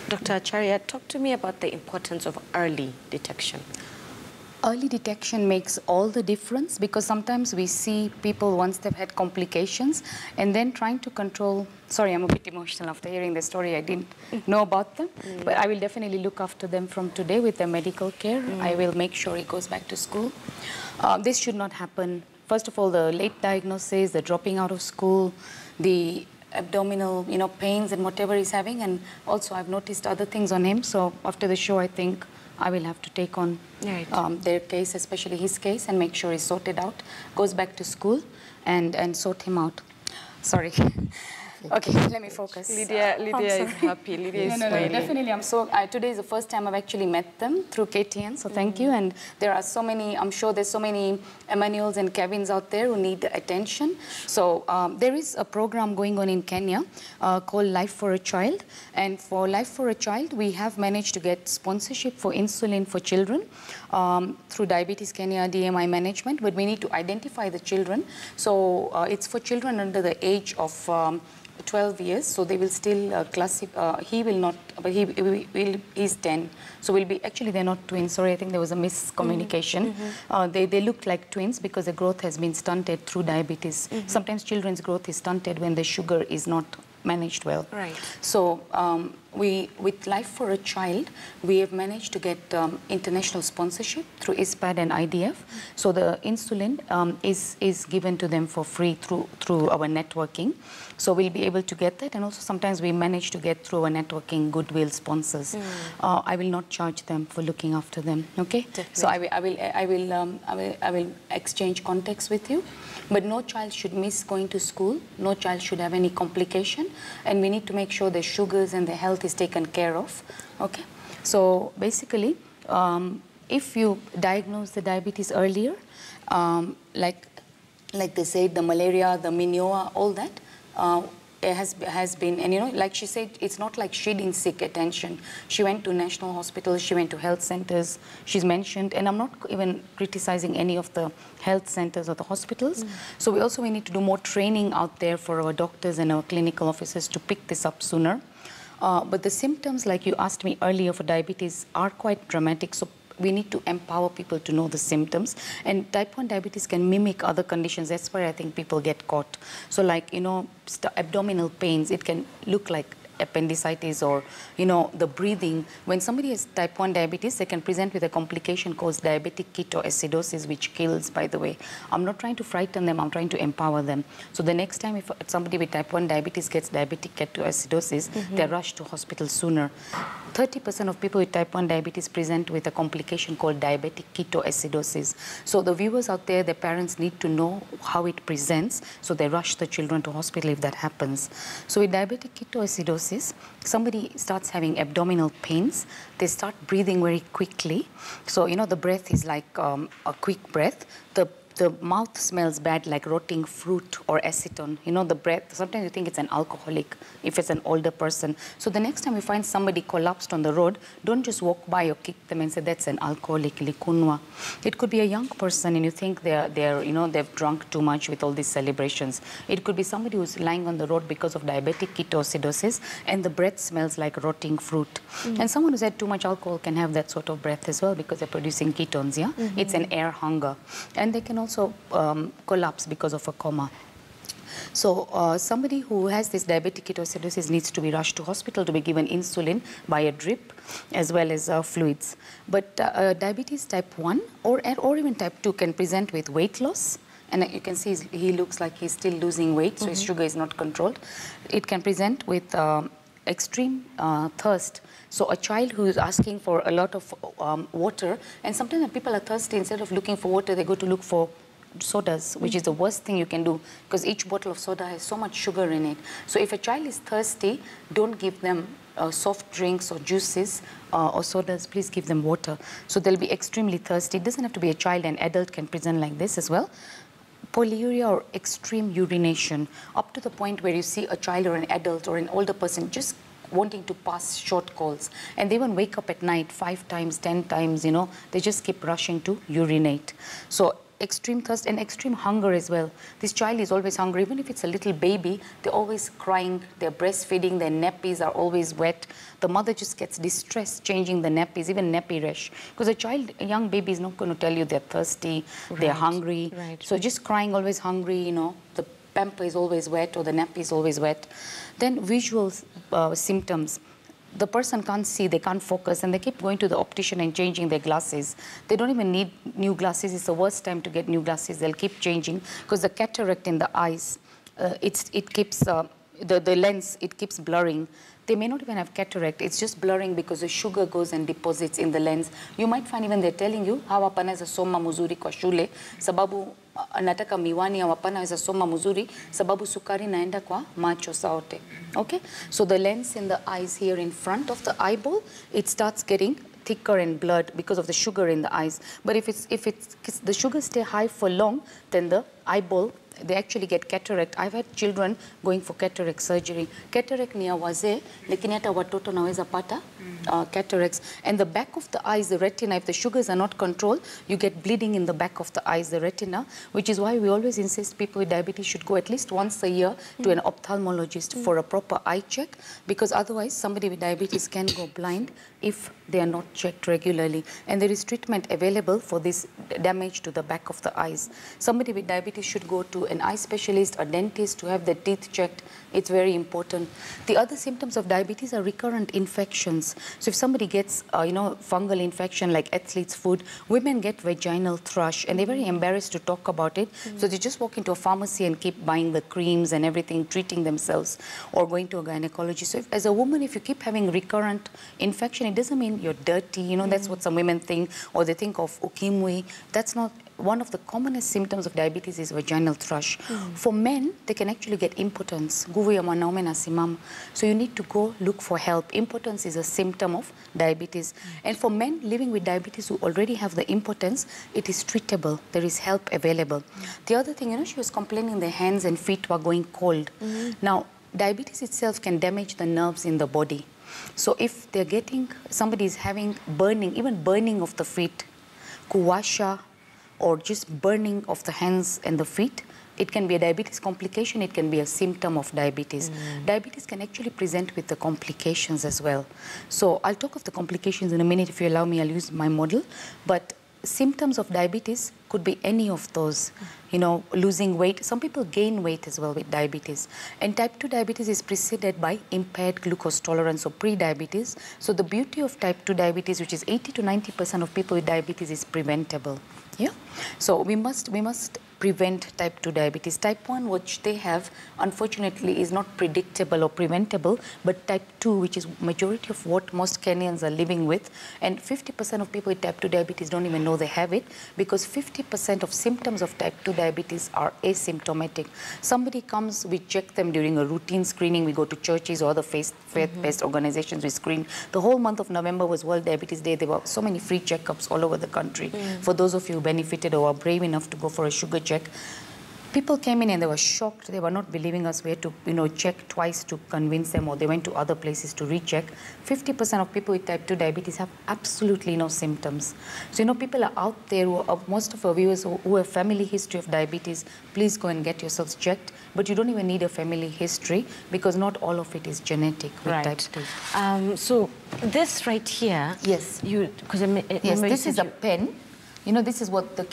Dr. Acharya, talk to me about the importance of early detection. Early detection makes all the difference, because sometimes we see people once they've had complications and then trying to control. Sorry, I'm a bit emotional after hearing the story. I didn't know about them, but I will definitely look after them from today with their medical care. I will make sure he goes back to school. This should not happen. First of all, the late diagnosis, the dropping out of school, the abdominal, pains and whatever he's having. And also I've noticed other things on him. So after the show, I think I will have to take on their case, especially his case, and make sure he's sorted out, goes back to school and sort him out. Sorry. Okay, let me focus. Lydia is happy. Lydia is smiling. Definitely. Today is the first time I've actually met them through KTN, so thank you. And there are so many, I'm sure there's so many Emmanuels and Kevins out there who need attention. So there is a program going on in Kenya called Life for a Child. And for Life for a Child, we have managed to get sponsorship for insulin for children through Diabetes Kenya DMI management, but we need to identify the children. So it's for children under the age of 12 years, so they will still classify. He will not, but he's 10. So will be, actually they're not twins. Sorry, I think there was a miscommunication. They look like twins because the growth has been stunted through diabetes. Sometimes children's growth is stunted when the sugar is not managed well. Right. So with Life for a Child, we have managed to get international sponsorship through ISPAD and IDF. So the insulin is given to them for free through our networking. So we'll be able to get that, and also sometimes we manage to get through our networking goodwill sponsors. I will not charge them for looking after them. Okay. Definitely. So I will exchange contacts with you. But no child should miss going to school. No child should have any complication, and we need to make sure their sugars and their health is taken care of. Okay. So basically, if you diagnose the diabetes earlier, like they said, the malaria, the minua, all that. It has been, and like she said, it's not like she didn't seek attention. She went to national hospitals, she went to health centers, she's mentioned, and I'm not even criticizing any of the health centers or the hospitals. So we need to do more training out there for our doctors and our clinical officers to pick this up sooner. But the symptoms, like you asked me earlier, for diabetes are quite dramatic. So we need to empower people to know the symptoms. And type 1 diabetes can mimic other conditions. That's where I think people get caught. So like, abdominal pains, it can look like appendicitis, or, the breathing. When somebody has type 1 diabetes, they can present with a complication called diabetic ketoacidosis, which kills, by the way. I'm not trying to frighten them, I'm trying to empower them. So the next time if somebody with type 1 diabetes gets diabetic ketoacidosis, they're rushed to hospital sooner. 30% of people with type 1 diabetes present with a complication called diabetic ketoacidosis. So the viewers out there, their parents need to know how it presents, so they rush the children to hospital if that happens. So with diabetic ketoacidosis, somebody starts having abdominal pains. They start breathing very quickly. So, the breath is like a quick breath. The mouth smells bad, like rotting fruit or acetone. The breath, sometimes you think it's an alcoholic if it's an older person. So the next time you find somebody collapsed on the road, don't just walk by or kick them and say, that's an alcoholic, likunwa. It could be a young person and you think they've drunk too much with all these celebrations. It could be somebody who's lying on the road because of diabetic ketoacidosis and the breath smells like rotting fruit. And someone who's had too much alcohol can have that sort of breath as well because they're producing ketones, yeah? It's an air hunger. And they can also collapse because of a coma. So somebody who has this diabetic ketoacidosis needs to be rushed to hospital to be given insulin by a drip as well as fluids. But diabetes type 1 or even type 2 can present with weight loss. And you can see he looks like he's still losing weight, so his sugar is not controlled. It can present with extreme thirst. So a child who is asking for a lot of water, and sometimes when people are thirsty, instead of looking for water, they go to look for sodas, which is the worst thing you can do, because each bottle of soda has so much sugar in it. So if a child is thirsty, don't give them soft drinks or juices or sodas. Please give them water. So they'll be extremely thirsty. It doesn't have to be a child, an adult can present like this as well. Polyuria or extreme urination, up to the point where you see a child or an adult or an older person just wanting to pass short calls, and they even wake up at night 5 times, 10 times, they just keep rushing to urinate. So extreme thirst and extreme hunger as well. This child is always hungry. Even if it's a little baby, they're always crying, they're breastfeeding, their nappies are always wet. The mother just gets distressed changing the nappies, even nappy rash. Because a young baby is not going to tell you they're thirsty, they're hungry. Right. So just crying, always hungry, you know, the pamper is always wet or the nappy is always wet. Then visual symptoms. The person can't see, they can't focus, and they keep going to the optician and changing their glasses. They don't even need new glasses. It's the worst time to get new glasses. They'll keep changing because the cataract in the eyes, it keeps, the lens, it keeps blurring. They may not even have cataract. It's just blurring because the sugar goes and deposits in the lens. You might find even they're telling you, hawa panaweza soma muzuri kwa shule, sababu anataka miwani, hawa panaweza soma muzuri, sababu sukari naenda kwa macho saote. Okay? So the lens in the eyes here in front of the eyeball, it starts getting thicker and blurred because of the sugar in the eyes. But if the sugar stay high for long, then the eyeball, they actually get cataract. I've had children going for cataract surgery. Cataract ni ya wazee, lakini hata watoto naweza pata cataracts. And the back of the eyes, the retina, if the sugars are not controlled, you get bleeding in the back of the eyes, the retina, which is why we always insist people with diabetes should go at least once a year to an ophthalmologist for a proper eye check, because otherwise somebody with diabetes can go blind if they are not checked regularly. And there is treatment available for this damage to the back of the eyes. Somebody with diabetes should go to an eye specialist, a dentist, to have their teeth checked. It's very important. The other symptoms of diabetes are recurrent infections. So if somebody gets, fungal infection like athlete's foot, women get vaginal thrush, and they're very embarrassed to talk about it. So they just walk into a pharmacy and keep buying the creams and everything, treating themselves, or going to a gynecologist. So as a woman, if you keep having recurrent infection, it doesn't mean you're dirty. That's what some women think, or they think of ukimwi. That's not. One of the commonest symptoms of diabetes is vaginal thrush. For men, they can actually get impotence. Nguvu ya mwanaume nasimama. So you need to go look for help. Impotence is a symptom of diabetes. And for men living with diabetes who already have the impotence, it is treatable. There is help available. The other thing, she was complaining their hands and feet were going cold. Now, diabetes itself can damage the nerves in the body. So if they're getting, somebody is having burning, even burning of the feet, kuwasha, or just burning of the hands and the feet, it can be a diabetes complication, it can be a symptom of diabetes. Diabetes can actually present with the complications as well. So I'll talk of the complications in a minute. If you allow me, I'll use my model. But symptoms of diabetes could be any of those. Losing weight. Some people gain weight as well with diabetes. And type 2 diabetes is preceded by impaired glucose tolerance, or pre-diabetes. So the beauty of type 2 diabetes, which is 80 to 90% of people with diabetes, is preventable. Yeah. So we must prevent type 2 diabetes. Type 1, which they have, unfortunately, is not predictable or preventable, but type 2, which is majority of what most Kenyans are living with, and 50% of people with type 2 diabetes don't even know they have it, because 50% of symptoms of type 2 diabetes are asymptomatic. Somebody comes, we check them during a routine screening, we go to churches or other faith-based organizations, we screen. The whole month of November was World Diabetes Day. There were so many free checkups all over the country. For those of you who benefited or were brave enough to go for a sugar check, people came in and they were shocked. They were not believing us. We had to, check twice to convince them, or they went to other places to recheck. 50% of people with type 2 diabetes have absolutely no symptoms. So, people are out there, most of our viewers who have family history of diabetes, please go and get yourselves checked. But you don't even need a family history, because not all of it is genetic with type 2. So this right here. Yes. Yes, this is a pen. This is what the